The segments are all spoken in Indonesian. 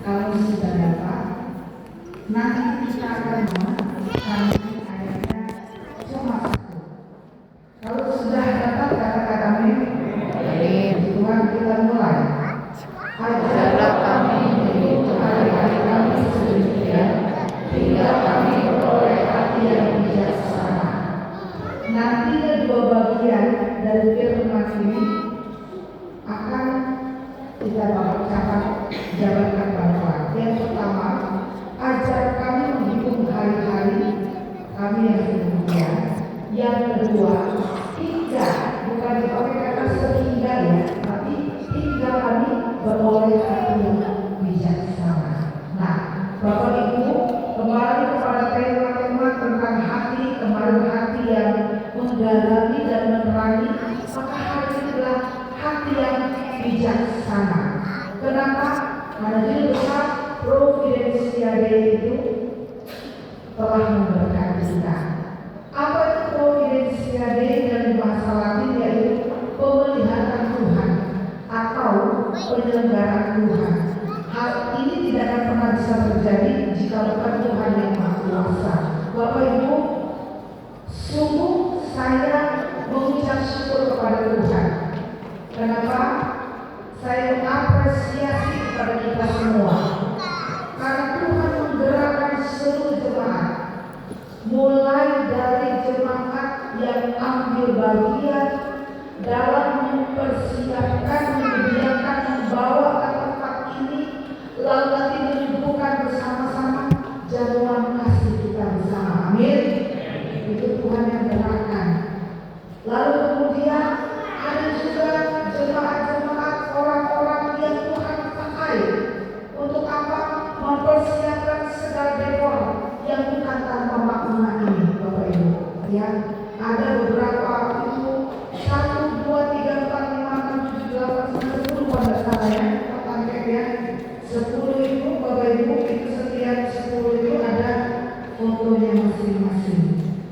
Kalau sudah dapat, nanti kita akan kami ayatnya cuma satu. Kalau sudah dapat kata-kata amin. Tuhan kita mulai. Ajarlah kami menghitung hari-hari kami sedemikian hingga kami beroleh hati yang bijaksana. Nanti kedua bagian dari firman ini akan kita bacakan jabarkan bahwa yang pertama, ajar kami menghitung hari-hari kami yang sedemikian. Yang kedua, hingga, bukan dipakai kata sehingga ya, tapi hingga kami beroleh hati yang bijaksana. Nah, Bapak Ibu, kembali kepada tema-tema tentang hati, kemarin hati yang menggalami dan menerangi, maka hati adalah hati yang bijaksana. Kenapa? Karena judul besar Providensiade itu telah memberkati kita. Apa itu Providensiade dalam bahasa Latin, yaitu pemeliharaan Tuhan atau penyelenggaraan Tuhan. Hal ini tidak akan pernah bisa terjadi jika bukan Tuhan yang Maha Kuasa. Bapak Ibu, sungguh saya mengucap syukur kepada Tuhan. Kenapa? Saya mengapresiasi kepada kita semua. Karena Tuhan menggerakkan seluruh jemaat, mulai dari jemaat yang ambil bagian dalam mempersiapkan, menyediakan, membawa ke tempat ini, lalu nanti menyembuhkan bersama-sama jamuan kasih kita bersama. Amin. Itu Tuhan yang gerakkan. Lalu kemudian ada juga jemaat-jemaat, orang-orang yang Tuhan pakai untuk apa? Mempersiapkan segala dekor yang bukan tanpa makna ini, Bapak Ibu. Ya, ada beberapa itu 1, 2, 3, 4, 5, 6, 7, 8, 9, 10 pada salah ya, pakai ya. 10 itu Bapak Ibu, itu setiap 10 itu ada fotonya masing-masing.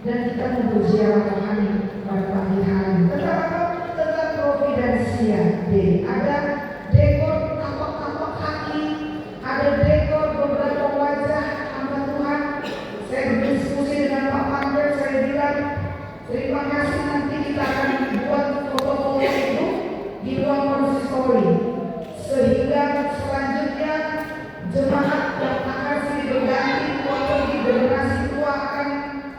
Dan kita berziarah Tuhan pada pagi hari. Tentang Providensiade, ada dekor tapak-tapak kaki, ada dekor beberapa wajah hamba Tuhan. Saya berdiskusi dengan Pak Pander, saya bilang terima kasih, nanti kita akan buat foto-foto itu di ruang konsistori, sehingga selanjutnya jemaat yang akan silih berganti waktu di generasi tua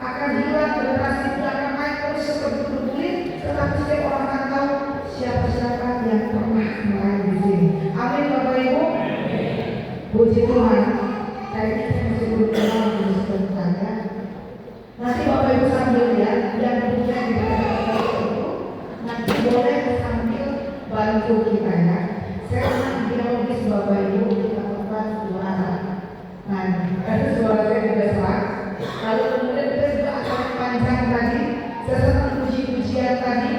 akan hilang, generasi tua akan naik terus seperti bergulir, tetapi setiap orang akan tahu siapa-siapa yang pernah melayani di sini. Amin Bapak Ibu. Puji Tuhan. Saya masih belum kenal sebenarnya. Nanti Bapak Ibu sambil lihat yang punya di dekat itu, nanti boleh sambil bantu kita ya. Saya akan dialogis Bapak Ibu, kita tempat dua arah. Nah, tadi suara saya juga serak. Lalu kemudian kita juga akan panjang tadi, setelah puji-pujian tadi,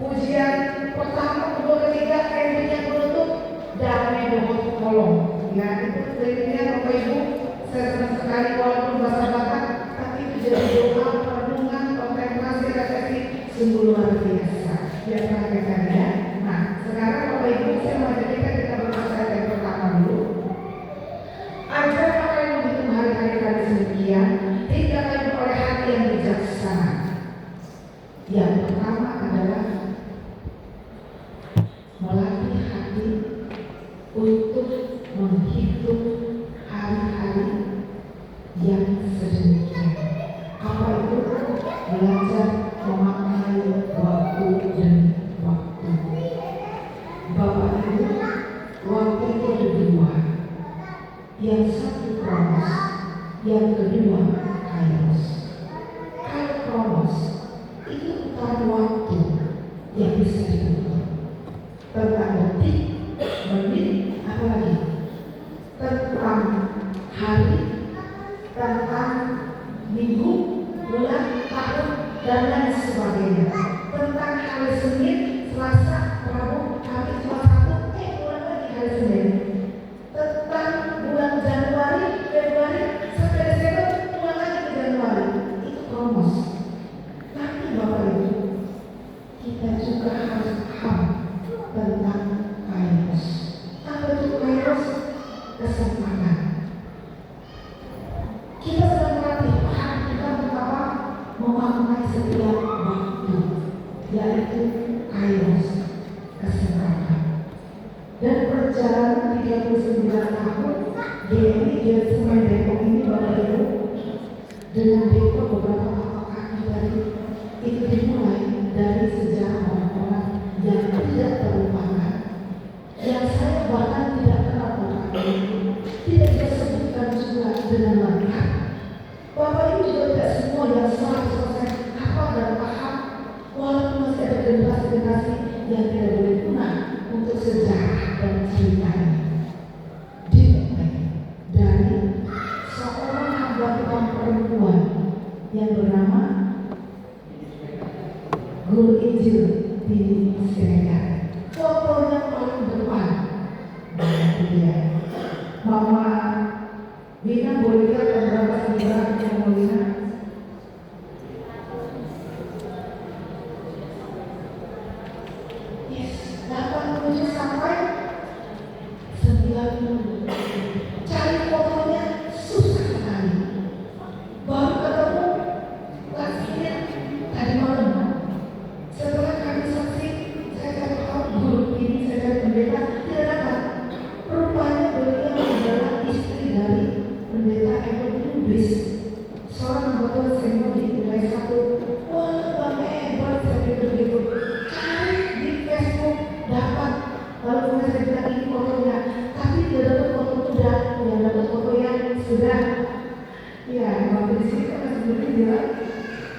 pujian pertama, kedua, ketiga, endingnya penutup, damai dohot kolom. Ya, itu sebenarnya Bapak Ibu, saya senang sekali walaupun bahasa Batak, tapi itu jadi doa, perenungan, kontemplasi, refleksi sungguh luar biasa. Biar perhatikan ya. Nah, sekarang Bapak Ibu, saya mau jadikan kita berbicara yang pertama dulu. Ajar pakai menghitung hari-hari kami sedemikian, hingga kami oleh hati yang bijaksana. Yang pertama adalah melatih hati untuk menghitung hari-hari yang sedemikian. Apa itu? Belajar memaknai waktu demi waktu. Bapak Ibu, waktu itu ada dua. Yang satu kronos, yang kedua kairos. Kalau kronos itu tentang waktu yang bisa diukur, tentang detik, menit, apa lagi? Tentang hari, tentang minggu, bulan, tahun, dan lain sebagainya. Tentang hari Senin, Selasa, Rabu, Kamis, Jumat, Sabtu, bulan lagi hari Senin. Tentang bulan Januari, Februari, sampai Desember, bulan lagi ke Januari. perjalanan 39 tahun dia Sungai Depok ini Bapak Ibu, dengan Depok beberapa tapak kaki tadi itu dimulai dari sejarah orang-orang yang tidak terlupakan, yang saya bahkan tidak kenal orang ini, tidak disebutkan juga dengan lengkap. Bapak Ibu juga tidak semua yang 100% hafal dan paham, walaupun masih ada generasi-generasi yang tidak boleh punah untuk sejarah dan ceritanya. Dimulai dari seorang hamba Tuhan perempuan yang bernama Guru Injil di Siregar. Fotonya paling depan, dia Mama Wina, boleh lihat beberapa sejarah yang mau lihat. Yes, 87 sampai 90. Cari fotonya susah sekali. Baru ketemu lakinya tadi malam. Setelah kami saksi, saya cari tahu guru ini, saya cari pendeta, tidak dapat. Rupanya beliau adalah istri dari pendeta Edward Lubis, seorang anggota senior di wilayah 1. Wah, Bang Edward, saya begitu cari di Facebook, dapat. Lalu saya bilang ini fotonya, tapi tidak dapat foto muda, yang dapat foto yang sudah. Ya, waktu di sini kan sebenarnya bilang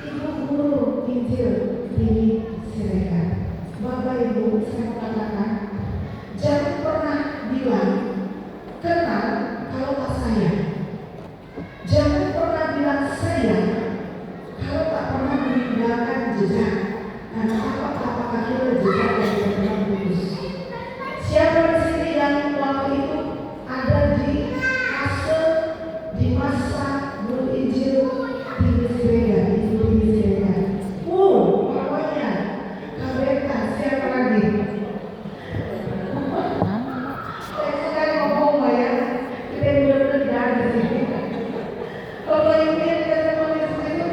Ibu Guru Injil di Siregar. Bapak Ibu, saya katakan, jangan pernah bilang kenal kalau tak sayang. Jangan pernah bilang sayang kalau tak pernah meninggalkan jejak. Karena apa kaki jejak yang tidak pernah putus. Siapa di sini yang waktu itu ada di fase di masa Guru Injil di Siregar, di Siregar? Pokoknya KBK, siapa lagi? Saya sekali ngomong ya, kita benar-benar tidak ada di sini. Kalau yang kita teman di situ,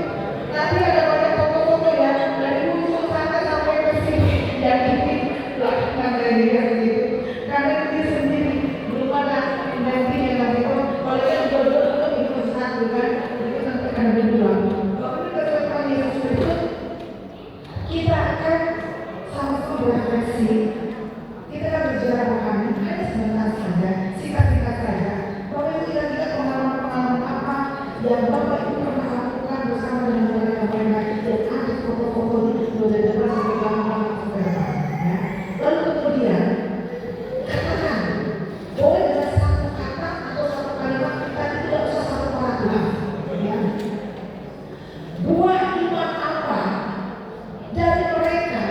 nanti ada banyak foto-foto ya, dari muncul sana sampai ke sini. Yang ini belakangan dari dia gitu. Karena dia sendiri belum ada gantinya lagi. Kalau yang jodoh itu satu kan, itu sampai ada berdua. Kalau kita ketemu Yesus Kristus, kita akan sama-sama berefleksi. Kita akan berjalan rohani, hanya sebentar saja, singkat-singkat saja. Bahwa kira-kira pengalaman-pengalaman apa yang Bapak Ibu pernah lakukan bersama dengan mereka-mereka yang ada foto-foto ini sudah dapat sebagai gambaran ya. Lalu kemudian katakan, boleh dengan satu kata atau satu kalimat, tapi tidak usah satu paragraf. Ya. Buah iman apa dari mereka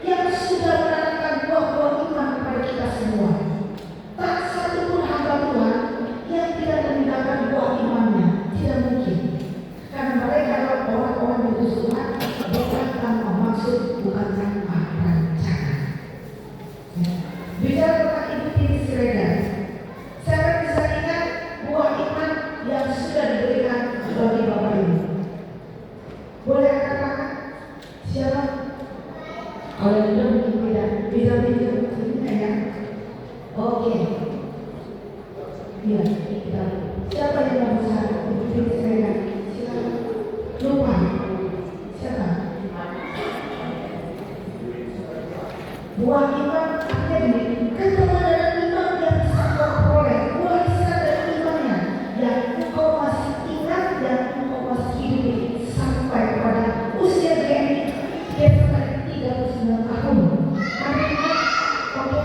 yang sudah menanamkan buah-buah iman kepada kita semua? Tak satu pun hamba Tuhan yang tidak meninggalkan buah imannya, tidak mungkin. Karena mereka adalah orang-orang yang diutus Tuhan, bukan tanpa maksud, bukan tanpa rencana. Bicara tentang Ibu Tini Siregar, saya bisa ingat buah iman yang sudah diberikan bagi Bapak Ibu. Boleh katakan siapa? Kalau tidak mungkin tidak bisa ini ya. Oke. Iya, kita. Siapa yang mau bicara? Ibu Tini Siregar. Silakan. Lupa. Siapa? Buah iman artinya ini keteladan iman yang bisa kau peroleh, warisan dari imannya yang engkau masih ingat dan engkau masih hidup sampai pada usia dia ini. Dia sampai 39 tahun. Kami ingat, oke,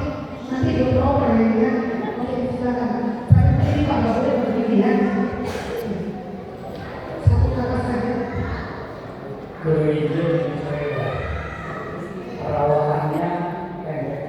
nanti dia beroper ya. Oke, silakan. Tapi ini Pak nggak boleh begini ya. Satu kata saja. Guru Injil Siregar. Perawatannya pendek.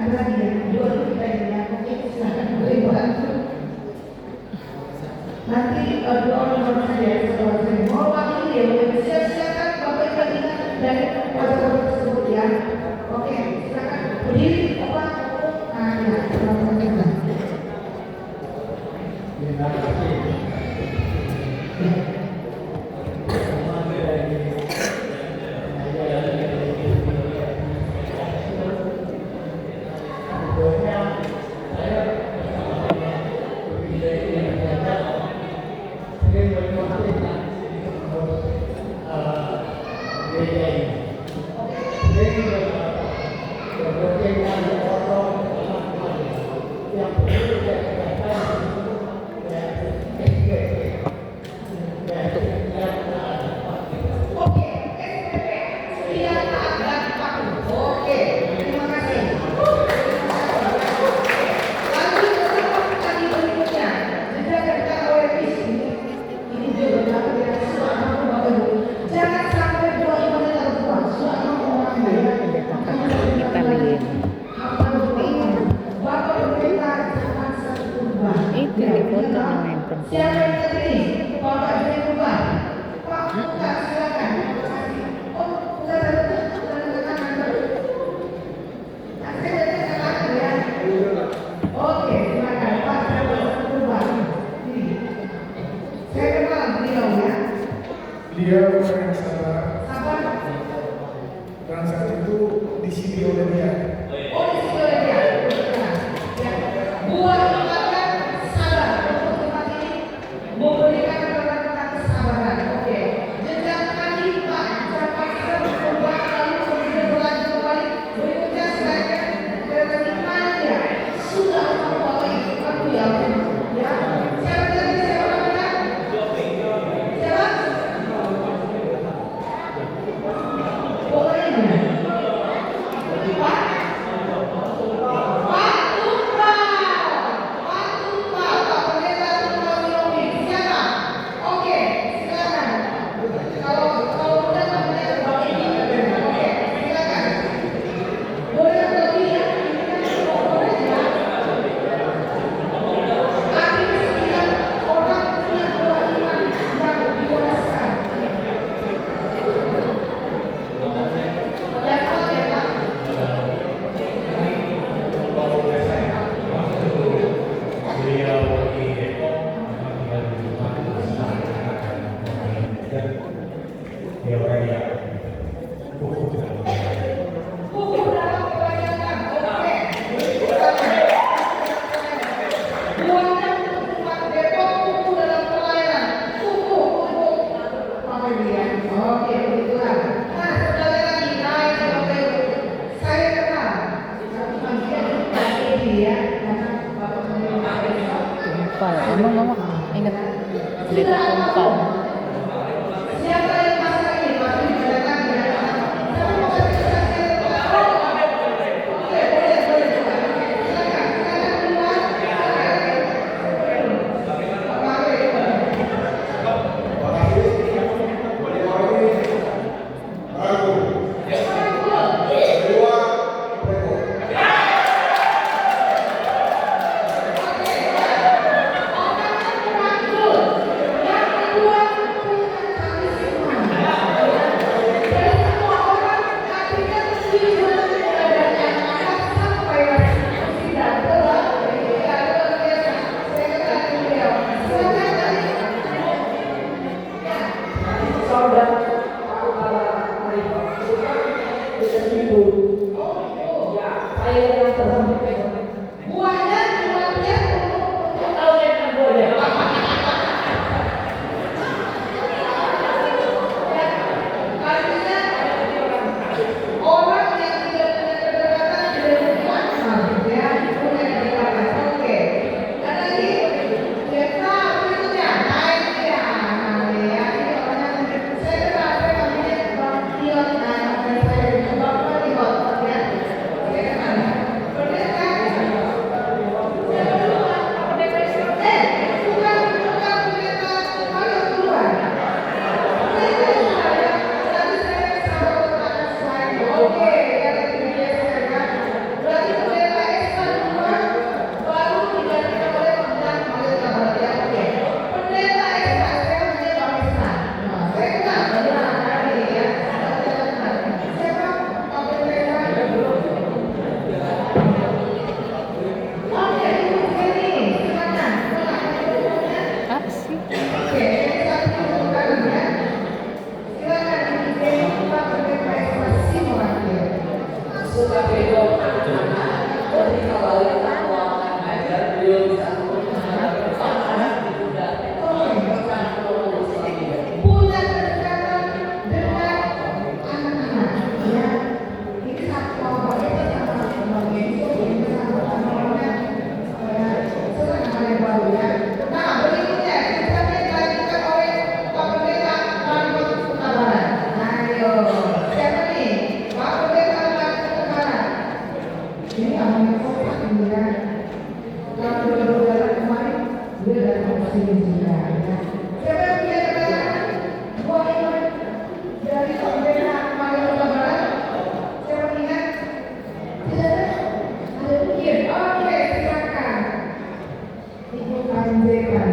ada lagi yang dua kita yang oke silakan boleh bantu. Nanti dua orang saja setelah saya mau waktu dia silakan bapak ibu ingat dari wajah tersebut ya. Oke silakan berdiri apa? Ya teman-teman. Terima kasih. Beliau orang yang sabar dan saat itu disini oleh dia. Oh, disini oleh dia. Buat mengatakan sabar untuk tempat ini memberikan kepada kita kesabaran. Oke. Jejak kaki Pak sampai kita berubah lalu kemudian berlanjut kembali. Berikutnya saya kereta iman ya sudah membawa aku ya. Ya. Siapa tadi saya orang siapa? Tumpal, emang mama ingat berita tumpal. Siapa yang masak ini? Pasti dibedakan ya. Tapi mau kasih oke, boleh. Silakan keluar. Ini namanya kotak ini ya. Kalau saudara kemarin dia datang ke sini juga. Ya. Siapa yang punya kata-kata? Buah iman dari pembela Mario Barat. Siapa ingat? Tidak ada? Ada mungkin. Oke, silakan. Ibu panjangkan.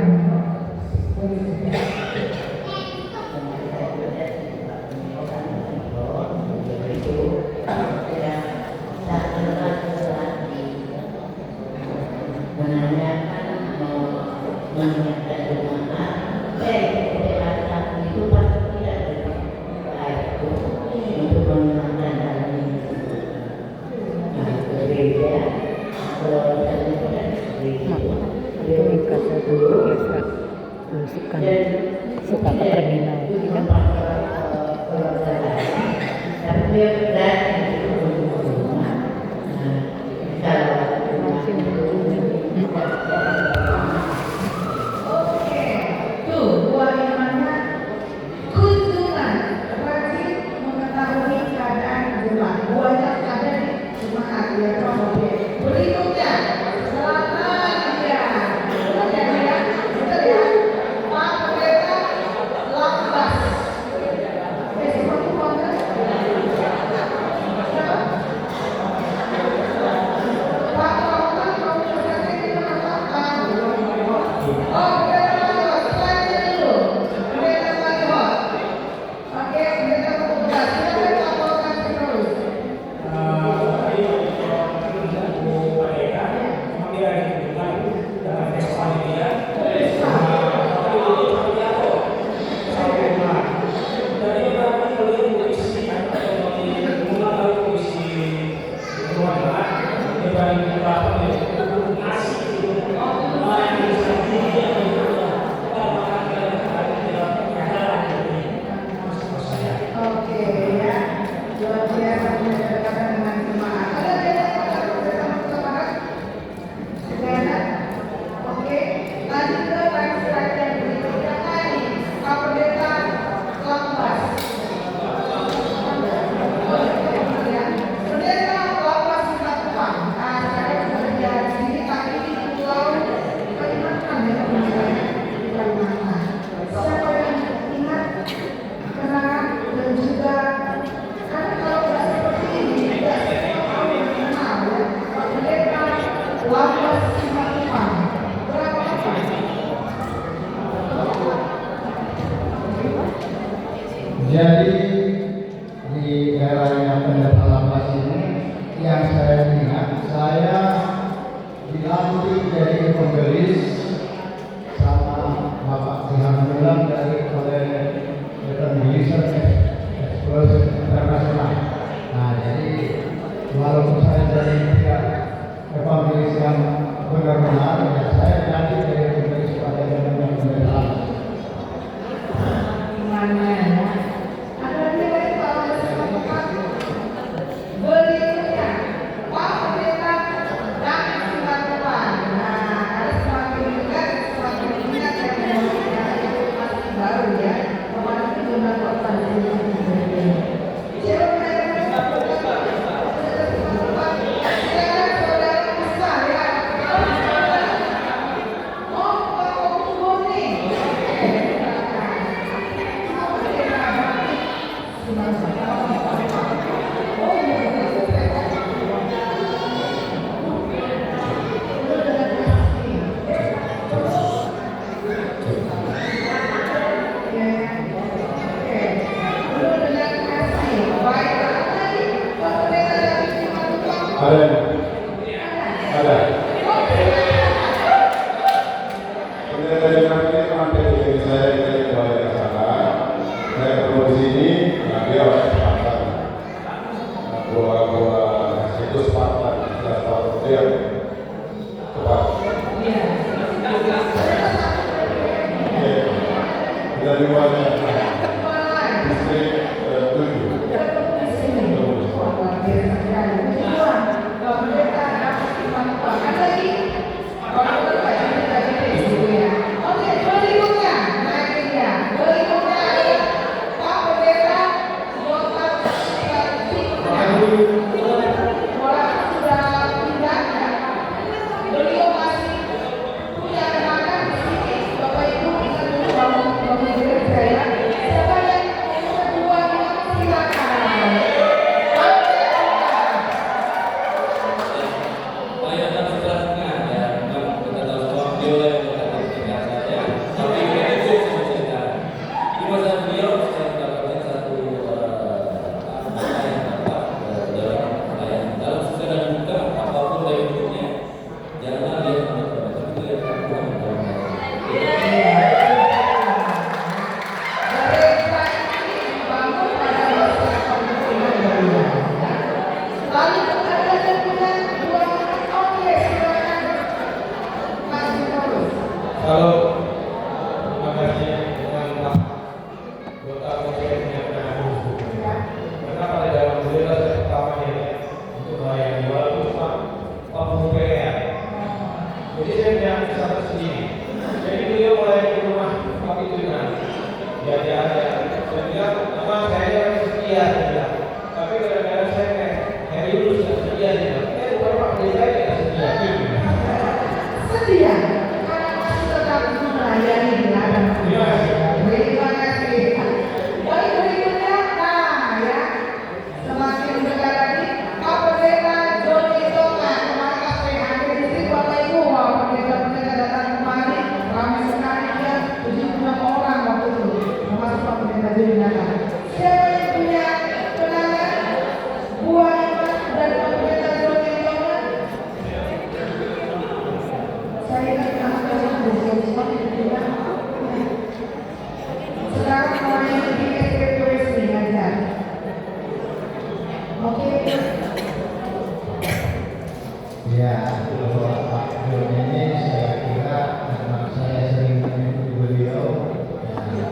Suka ke terminal kan? Jadi di eranya pendeta lapas ini yang saya ingat, saya dilantik jadi pembelis sama Bapak Jihan dari oleh Miliser Express Internasional. Nah, jadi walaupun saya jadi tidak pembelis yang benar-benar, ya saya dilantik jadi pembelis pada zaman pendeta lapas. Ada. Dari kami materi saya dari balik sana, saya ketemu di sini, dia harus Spartan. Bola itu Spartan, tidak tahu dia cepat. Dari mana? Distrik 7. Ya, kalau Pak Joni ini saya kira karena saya sering mengikuti beliau, ya,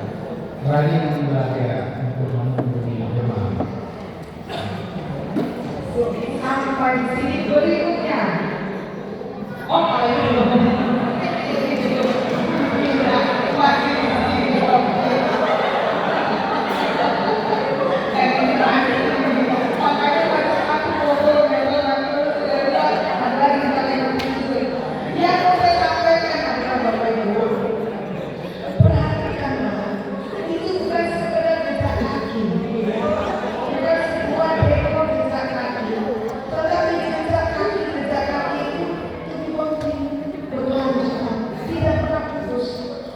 berani mengundang ya untuk mengunjungi jemaah. Sampai sini berikutnya. Oh, ayo.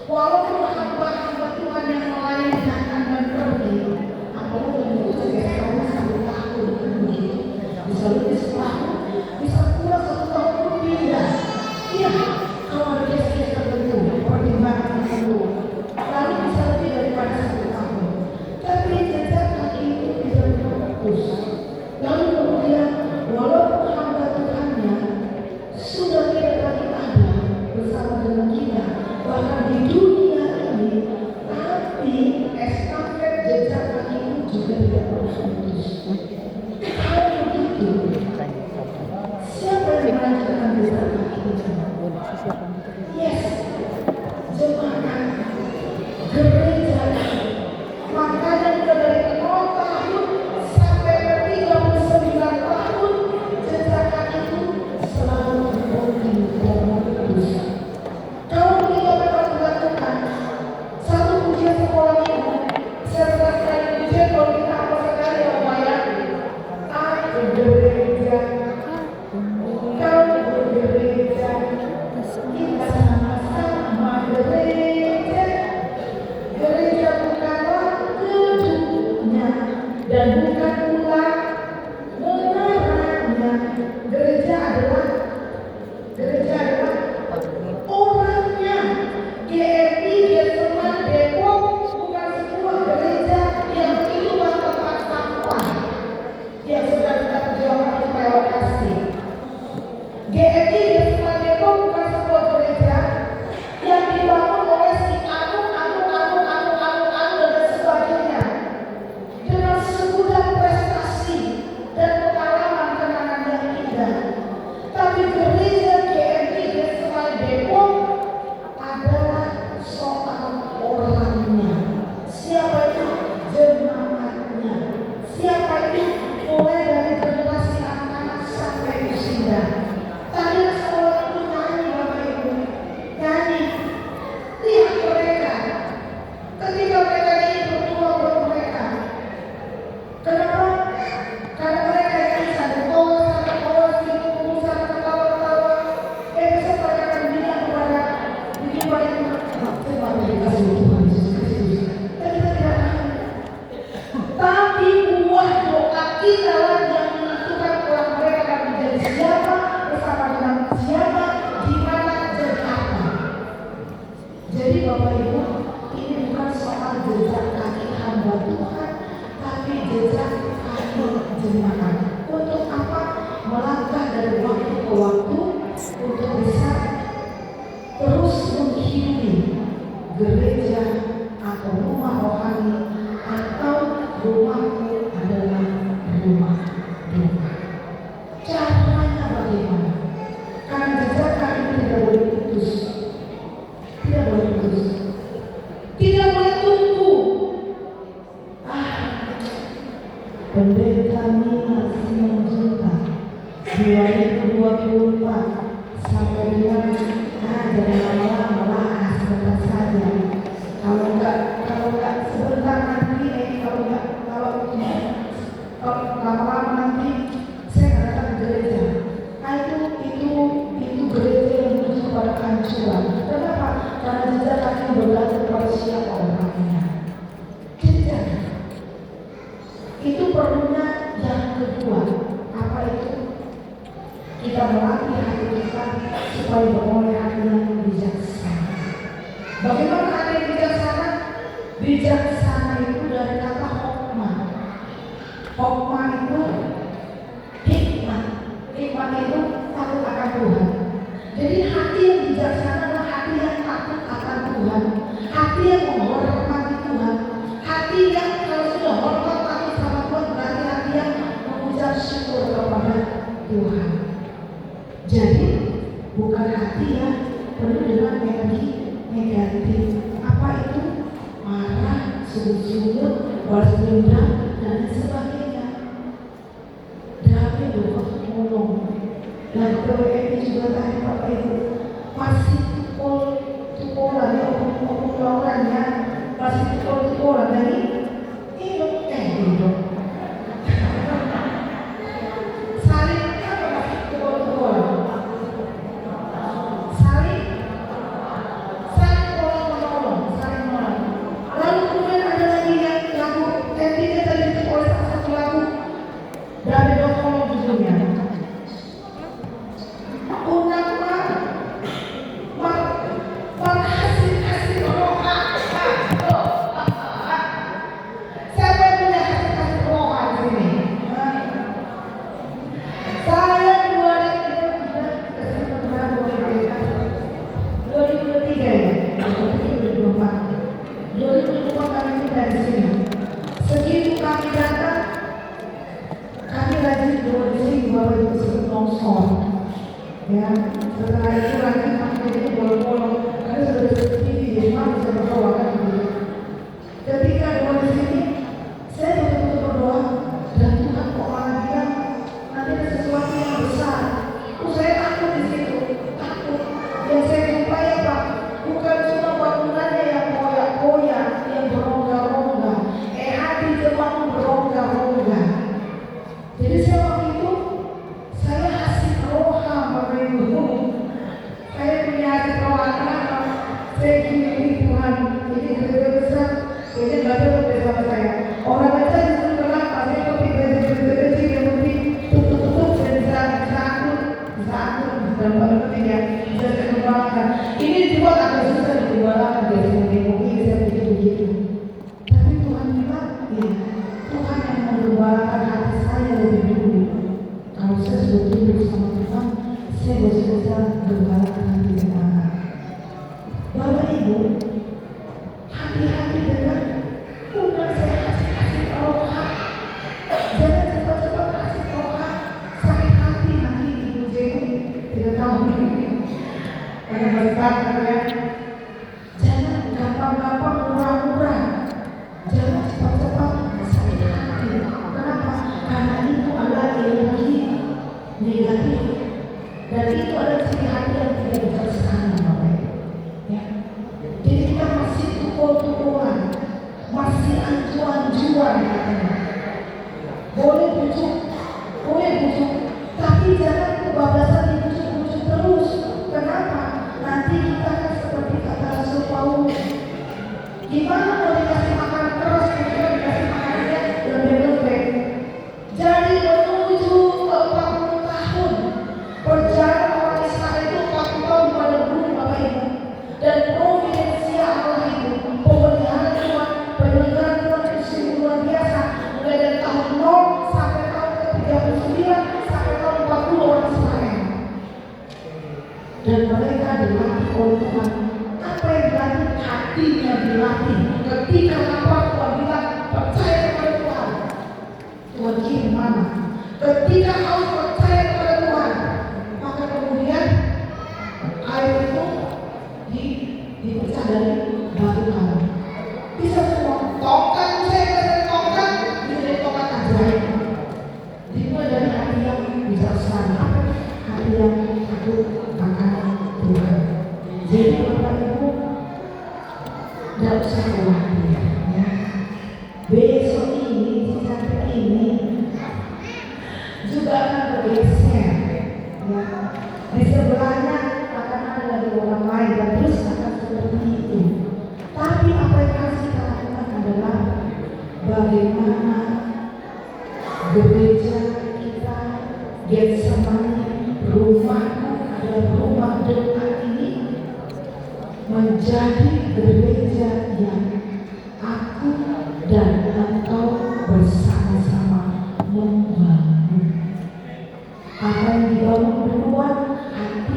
Walaupun hamba-hamba Tuhan yang melayani datang dan pergi, apalagi itu biasanya 1 tahun begitu, bisa lebih setahun, bisa pula 1 tahun pun pindah. Iya, kalau ada kes-kes tertentu, pertimbangan tertentu, lalu bisa lebih daripada 1 tahun. Tapi jejak kaki itu bisa terfokus. Lalu kemudian, walaupun hamba Tuhannya sudah tidak lagi ada bersama dengan kita, bahkan di dunia ini, tapi estafet jejak kaki itu juga tidak pernah putus. Kalau begitu, siapa yang melanjutkan jejak kaki itu? Yes, jemaat gereja. Makanya sudah dari 0 tahun sampai ke 39 tahun, jejak kaki itu selalu berbonding dan putus. Kalau kita memang melakukan satu ujian sekolah minggu, setelah kali ujian kalau kita apa sekali yang bayar, aku gereja, kau gereja, kita sama-sama gereja. Gereja bukanlah gedungnya dan bukan pula menaranya. Gereja adalah orangnya. GMI, Getseman, Depok bukan sebuah gereja yang itu tempat sampah yang sudah kita perjuangkan untuk relokasi. GMI, Getseman, Depok bukan sebuah gereja yang dibangun oleh si Anu dan sebagainya dengan segudang prestasi dan pengalaman kenangan yang indah. Tapi gereja GMI Getseman Depok adalah soal orangnya. Siapa itu? Jemaatnya. Siapa itu? Mulai dari generasi anak-anak sampai usia. Tadi sekolah itu nyanyi, Bapak Ibu, nyanyi. Lihat mereka ketika mereka ini berdoa buat mereka. Kenapa? Karena mereka yang bisa ketawa, sini, sana ketawa. Besok mereka akan bilang kepada terima kasih Tuhan Yesus Kristus. Dan kita tidak tahu. Tapi buah doa kita lah yang menentukan kelak mereka akan menjadi siapa, bersama dengan siapa, di mana, dan apa. Jadi Bapak Ibu, ini bukan soal jejak kaki hamba Tuhan, tapi jejak kaki jemaat. Untuk apa? Melangkah dari waktu ke waktu untuk bisa terus menghidupi gereja atau rumah rohani, atau rumahku adalah rumah doa. Caranya bagaimana? Karena jejak kaki tidak boleh putus. Tidak boleh putus. Tidak boleh tunggu. Pendeta Nina Simanjunta 2024 sampai dengan jangan lama-lama lah, sebentar saja. Kalau enggak sebentar nanti, kalau lama-lama nanti saya nggak datang ke gereja. Itu gereja yang menuju kepada kehancuran. Kenapa? Karena jejak kaki berlaku kepada siapa orangnya. Jejak itu perlunya yang kedua. Apa itu? Kita melatih hati kita supaya beroleh hati yang bijaksana. Bagaimana hati yang bijaksana? Bijaksana itu dari kata hokmah. Hokmah itu hikmah. Hikmah itu tahu akan Jadi hati yang bijaksana adalah hati yang takut akan Tuhan, hati yang menghormati Tuhan, hati yang kalau sudah hormat takut sama Tuhan berarti hati yang mengucap syukur kepada Tuhan. Jadi bukan hati yang penuh dengan energi negatif. Apa itu? Marah, sungut-sungut, balas dendam, dan sebagainya. Tapi Bapak ngomong, dan PWNI juga tadi Bapak Ibu masih tukul-tukulan ya, omong-omongannya masih tukul-tukulan dari minum saling apa masih tukul-tukulan saling tolong-menolong, saling menolong. Lalu kemudian ada lagi yang lagu endingnya tadi oleh satu lagu dari Dokter judulnya ya, setelah itu lagi makin itu bolong-bolong karena sudah seperti ini, jadi mana bisa berdoa kan gitu. Ketika doa di sini, saya betul-betul berdoa dan Tuhan kok malah bilang nanti ada sesuatu yang besar. Saya takut di situ, takut. Yang saya jumpai apa? Bukan cuma bangunannya yang koyak-koyak, yang berongga-rongga. Hati jemaat berongga-rongga. Jadi saya waktu itu saya hasib roha Bapak Ibu. Saya punya hasib roha kenapa? Saya gini Tuhan, ini gereja besar, ini nggak ada bersama saya. Orang aja disuruh kenapa? Saya kopi gereja kecil yang penting tutup dan bisa akur dan pada pentingnya bisa saya kembangkan. Ini dibuat agak susah dikembangkan dari sini mungkin saya begitu. Tapi Tuhan bilang, ya Tuhan yang mengembangkan hati saya lebih dulu. Kalau saya sudah tunduk sama Tuhan, saya bisa bergembalakan hati jemaat. Bapak Ibu, hati-hati dengan bukan saya kasih roha. Jangan cepat-cepat kasih roha. Sakit hati nanti Ibu Jenny tidak tahu ini. Karena besar ya. Jangan gampang-gampang murah-murah. Jangan cepat-cepat sakit hati. Kenapa? Karena itu adalah energi negatif dan itu adalah ciri hati yang tidak bijaksana, Bapak Ibu. Ya. Jadi kita masih tukul-tukulan, masih anjuan-anjuan katanya. Boleh bujuk, tapi jangan kebablasan dibujuk-bujuk terus. Kenapa? Nanti kita akan seperti kata Rasul Paulus. Gimana mau dikasih makan keras, kemudian dikasih makannya lembek-lembek. Jadi menuju ke 40 tahun perjalanan orang Israel itu 40 tahun pada bumi Bapak Ibu. Dan providensia Allah itu pemeliharaan Tuhan, penyelenggaraan Tuhan itu sungguh luar biasa. Mulai dari tahun 0 sampai tahun ke-39 sampai tahun 40 orang Israel. Dan mereka dilatih oleh Tuhan. Apa yang dilatih? Hatinya dilatih. Ketika apa Tuhan bilang percaya kepada Tuhan, Tuhan kirim mana? Ketika kau percaya kepada Tuhan, maka kemudian air itu dipecah dari batu karang. Bisa semua tongkat, saya dari tongkat bisa dari tongkat ajaib. Dimulai dari hati yang bijaksana, hati yang takut akan Tuhan. Jadi Bapak Ibu tidak usah khawatir ya. Besok ini, sampai ini juga akan bergeser ya. Di sebelahnya akan ada lagi orang lain dan terus akan seperti itu. Tapi apa yang harus kita lakukan adalah bagaimana gereja kita, Getsemani, rumahku adalah rumah doa ini menjadi gereja yang aku dan engkau bersama-sama membangun. Apa yang dibangun duluan, hati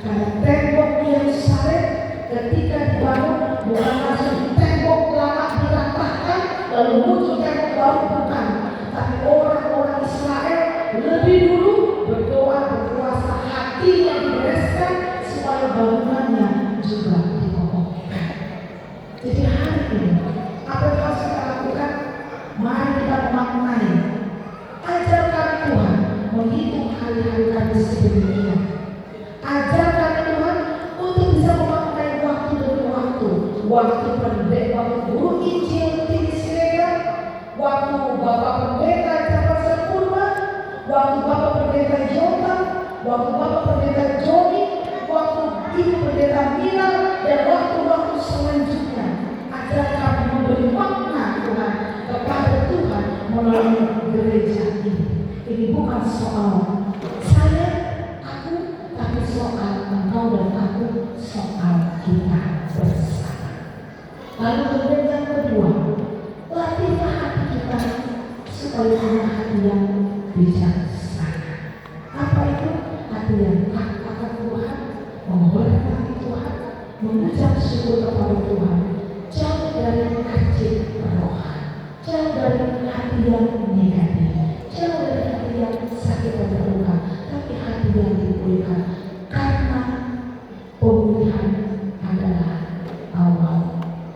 Karena tembok Yerusalem ketika dibangun bukan langsung tembok lama diratakan lalu muncul tembok baru, bukan. Tapi orang-orang Israel lebih dulu berdoa berpuasa, hatinya dibereskan supaya bangunannya juga dikokohkan. Jadi hari ini apa yang harus kita lakukan? Mari kita memaknai. Ajar kami Tuhan menghitung hari-hari kami sedemikian. Ajar kami Tuhan untuk bisa memaknai waktu demi waktu. Waktu guru Injil Tinggi Siregar, waktu Bapak Pendeta Jabat Sempurna, waktu Bapak Pendeta Jotam, waktu Bapak Pendeta Joni, waktu Ibu Pendeta Mila, dan waktu-waktu selanjutnya. Ajar kami memberi makna Tuhan kepada Tuhan melalui gereja ini. Ini bukan soal saya, aku, tapi soal engkau dan aku, soal kita bersama. Lalu kemudian yang kedua, latihlah hati kita supaya punya hati yang bijaksana. Apa itu? Hati yang taat akan Tuhan, menghormati Tuhan, mengucap syukur kepada Tuhan, jauh dari karcit rohan, jauh dari hati yang negatif, jauh dari hati yang sakit dan terluka, tapi hati yang dipulihkan karena pemulihan adalah awal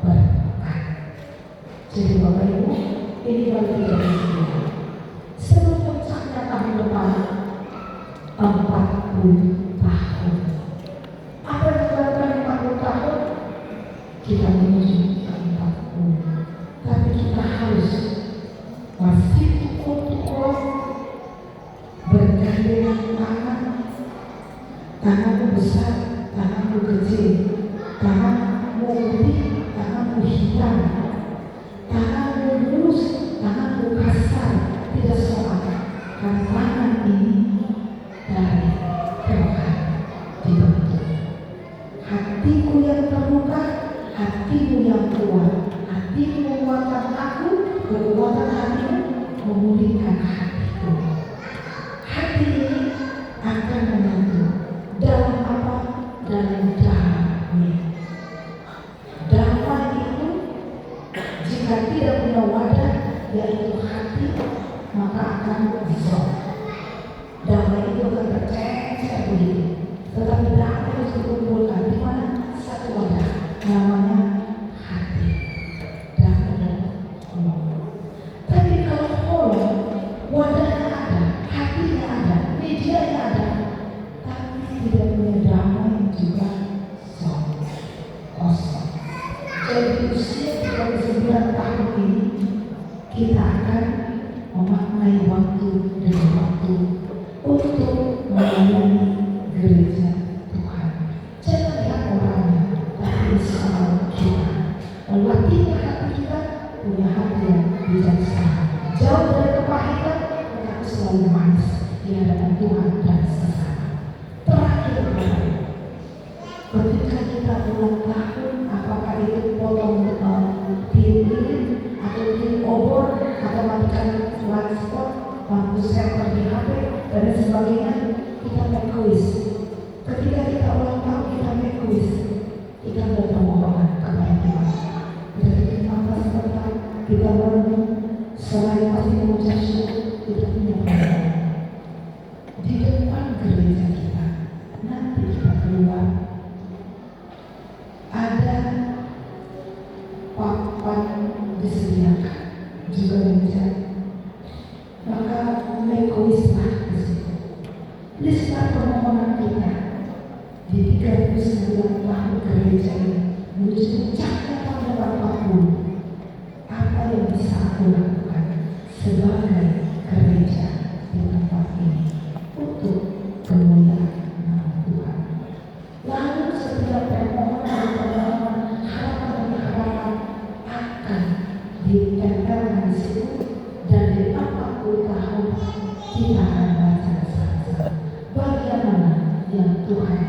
berkat. Jadi Bapak Ibu, ini bagi kita semua. Sebelum puncaknya tahun depan 40 tahun. Apa yang dilakukan 40 tahun? Kita menuju 40. Tapi kita harus masih tukul-tukul bergandengan tangan. Tanganmu besar, tanganmu kecil, tanganmu putih, tanganmu hitam, tanganmu lurus, tanganmu kasar, tidak soal. Karena tangan ini dari Tuhan dibentuk. Hatiku yang terluka, hatimu yang kuat, hatimu menguatkan aku, kekuatan hatimu memulihkan hatiku. Hati ini akan membantu dalam apa? Dalam damai. Damai itu jika tidak punya wadah, yaitu hati, maka akan zon. Damai itu akan tercecer begitu. Tetapi damai harus dikumpulkan di mana? Satu wadah, namanya hati. Damai dan ngomong. Tapi kalau ngomong, wadahnya ada, hatinya ada, medianya ada, tapi tidak punya damai juga kosong. Jadi usia 39 tahun ini kita akan memaknai waktu demi waktu untuk melayani gereja Tuhan. Jangan lihat orangnya, tapi soal kita. Latihlah hati kita punya hati yang bijaksana, jauh dari kepahitan, tetapi selalu manis di hadapan Tuhan dan sesama. Terakhir, ketika kita ulang tahun, apakah itu potong lilin atau lilin obor atau matikan light spot, lampu senter di HP dan sebagainya, kita make kuis. Ketika kita ulang tahun, kita make kuis. Kita bermohon kepada Tuhan. Kita bikin mata sebentar, kita merenung, selain pasti mengucap syukur, kita punya permohonan. Di depan gereja kita, nanti kita keluar, ada papan disediakan juga meja. Maka mekoislah di situ. Lista permohonan kita di 39 tahun gereja ini menuju puncaknya tahun 40. Apa yang bisa aku lakukan sebagai gereja di tempat ini untuk kemuliaan nama Tuhan? Lalu setiap permohonan harapan akan ditempelkan di situ, dan di 40 tahun kita akan baca sama-sama bagaimana yang Tuhan